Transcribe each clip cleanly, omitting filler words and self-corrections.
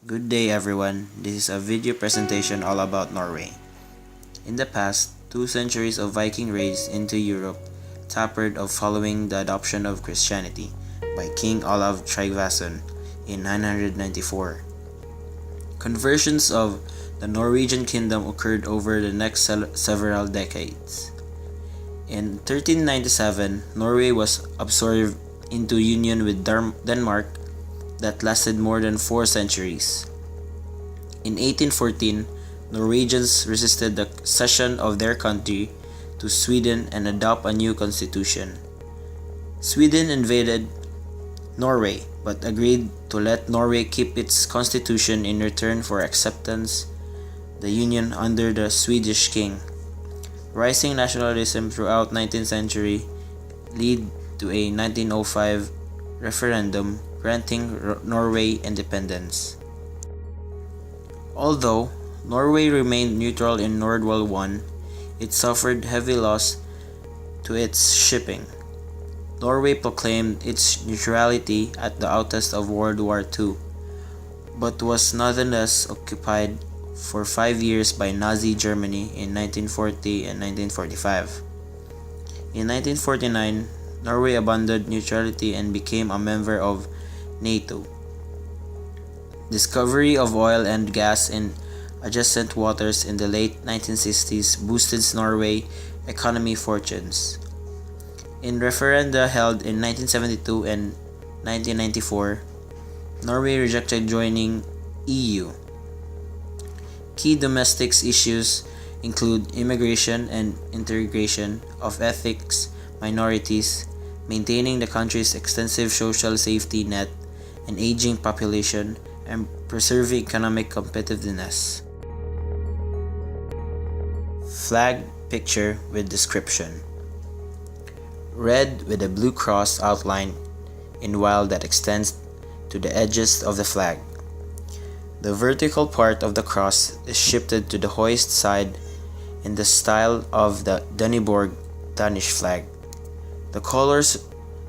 Good day everyone, this is a video presentation all about Norway. In the past, 2 centuries of Viking raids into Europe tapered of following the adoption of Christianity by King Olav Tryggvason in 994. Conversions of the Norwegian kingdom occurred over the next several decades. In 1397, Norway was absorbed into union with Denmark that lasted more than 4 centuries. In 1814, Norwegians resisted the cession of their country to Sweden and adopt a new constitution. Sweden invaded Norway but agreed to let Norway keep its constitution in return for acceptance the union under the Swedish king. Rising nationalism throughout 19th century led to a 1905 referendum granting Norway independence. Although Norway remained neutral in World War I, it suffered heavy loss to its shipping. Norway proclaimed its neutrality at the outset of World War II, but was nonetheless occupied for 5 years by Nazi Germany in 1940 and 1945. In 1949, Norway abandoned neutrality and became a member of NATO. Discovery of oil and gas in adjacent waters in the late 1960s boosted Norway's economic fortunes. In referenda held in 1972 and 1994, Norway rejected joining EU. Key domestic issues include immigration and integration of ethnic minorities, maintaining the country's extensive social safety net, an aging population, and preserving economic competitiveness. Flag picture with description. Red with a blue cross outline in white that extends to the edges of the flag. The vertical part of the cross is shifted to the hoist side in the style of the Dannebrog Danish flag. The colors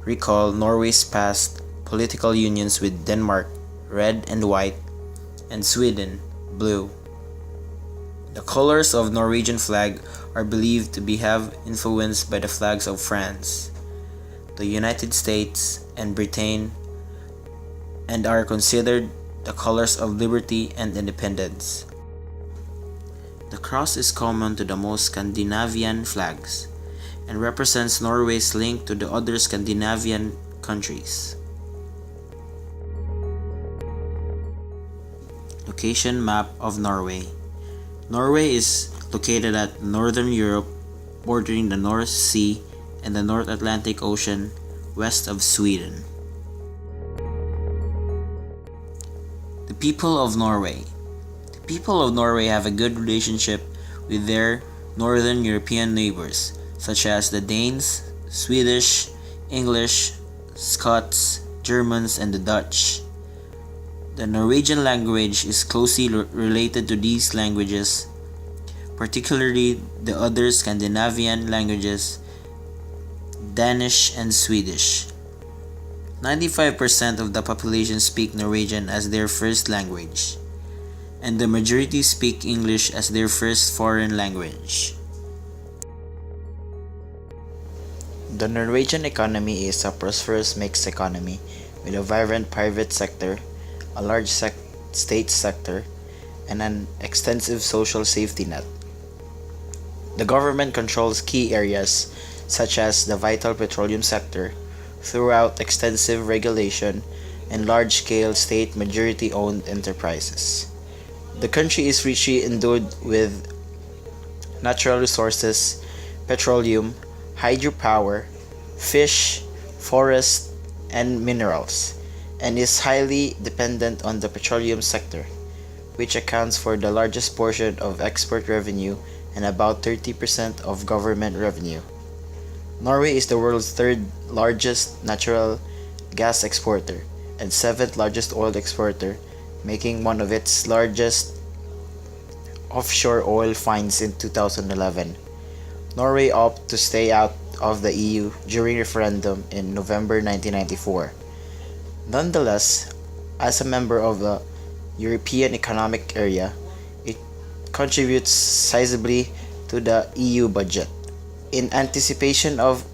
recall Norway's past political unions with Denmark, red and white, and Sweden, blue. The colors of Norwegian flag are believed to be influenced by the flags of France, the United States, and Britain, and are considered the colors of liberty and independence. The cross is common to the most Scandinavian flags and represents Norway's link to the other Scandinavian countries. Location map of Norway. Norway is located at northern Europe, bordering the North Sea and the North Atlantic Ocean, west of Sweden. The people of Norway. The people of Norway have a good relationship with their northern European neighbors, such as the Danes, Swedish, English, Scots, Germans, and the Dutch. The Norwegian language is closely related to these languages, particularly the other Scandinavian languages, Danish and Swedish. 95% of the population speak Norwegian as their first language, and the majority speak English as their first foreign language. The Norwegian economy is a prosperous mixed economy with a vibrant private sector, a large state sector, and an extensive social safety net. The government controls key areas such as the vital petroleum sector throughout extensive regulation and large-scale state majority-owned enterprises. The country is richly endowed with natural resources, petroleum, hydropower, fish, forests, and minerals, and is highly dependent on the petroleum sector, which accounts for the largest portion of export revenue and about 30% of government revenue. Norway is the world's third largest natural gas exporter and seventh largest oil exporter, making one of its largest offshore oil finds in 2011. Norway opted to stay out of the EU during referendum in November 1994. Nonetheless, as a member of the European Economic Area, it contributes sizably to the EU budget. In anticipation of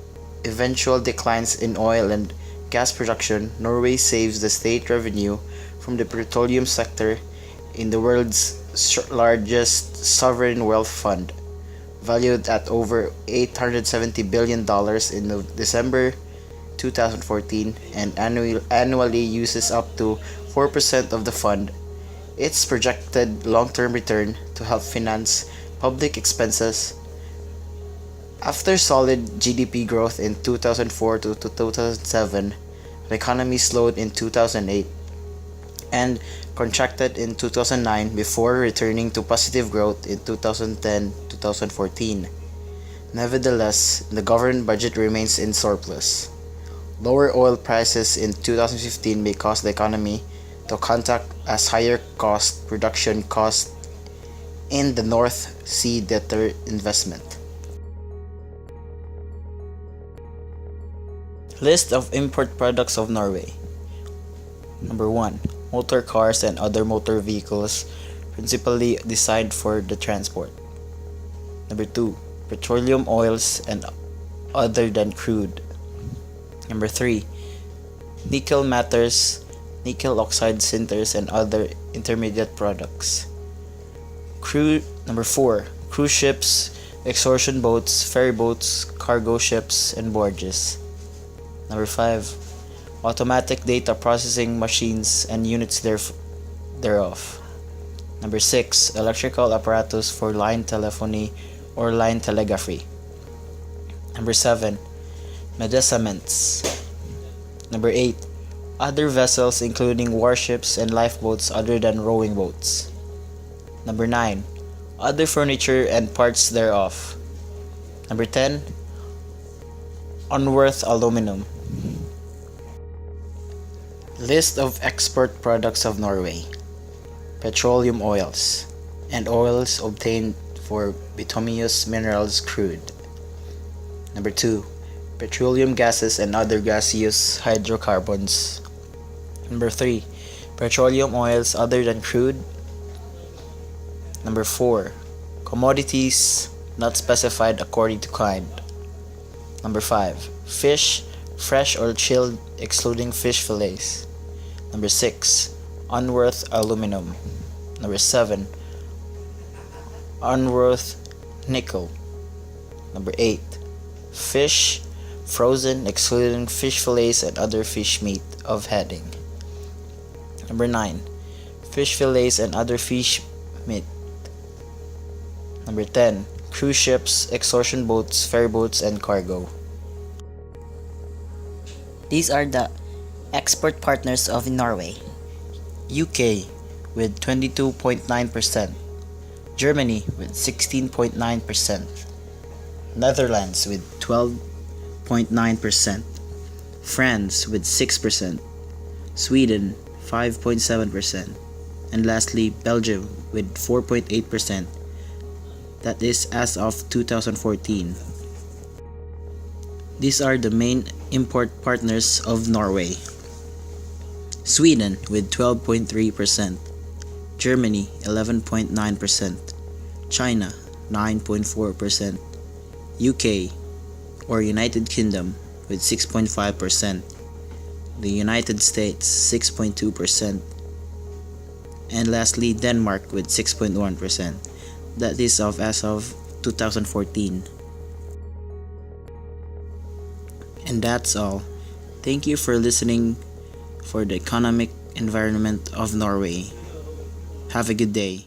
eventual declines in oil and gas production, Norway saves the state revenue from the petroleum sector in the world's largest sovereign wealth fund, valued at over $870 billion in December 2014, and annually uses up to 4% of the fund. Its projected long-term return to help finance public expenses. After solid GDP growth in 2004 to 2007, the economy slowed in 2008 and contracted in 2009 before returning to positive growth in 2010-2014. Nevertheless, the government budget remains in surplus. Lower oil prices in 2015 may cause the economy to contract as higher cost production costs in the North Sea deter investment. List of import products of Norway. Number 1. Motor cars and other motor vehicles principally designed for the transport. Number 2. Petroleum oils and other than crude. Number 3. Nickel matters, nickel oxide sinters and other intermediate products. Number 4. Cruise ships, excursion boats, ferry boats, cargo ships, and barges. Number 5. Automatic data processing machines and units thereof. Number 6. Electrical apparatus for line telephony or line telegraphy. Number 7. Medicaments. Number 8. Other vessels including warships and lifeboats other than rowing boats. Number 9. Other furniture and parts thereof. Number 10. Unworth aluminum. List of export products of Norway. Petroleum oils and oils obtained for bituminous minerals crude. Number 2. Petroleum gases and other gaseous hydrocarbons. Number 3. Petroleum oils other than crude. Number 4. Commodities not specified according to kind. Number 5. Fish, fresh or chilled, excluding fish fillets. Number 6. Unworth aluminum. Number 7. Unworth nickel. Number 8. Fish, frozen, excluding fish fillets and other fish meat of heading. Number 9. Fish fillets and other fish meat. Number 10. Cruise ships, excursion boats, ferry boats, and cargo. These are the export partners of Norway. UK with 22.9%, Germany with 16.9%, Netherlands with 12.9%, France with 6%, Sweden 5.7%, and lastly Belgium with 4.8%. That is as of 2014. These are the main import partners of Norway. Sweden with 12.3%, Germany 11.9%, China 9.4%, UK or United Kingdom with 6.5%, the United States 6.2%, and lastly Denmark with 6.1%. That is as of 2014. And that's all. Thank you for listening for the economic environment of Norway. Have a good day.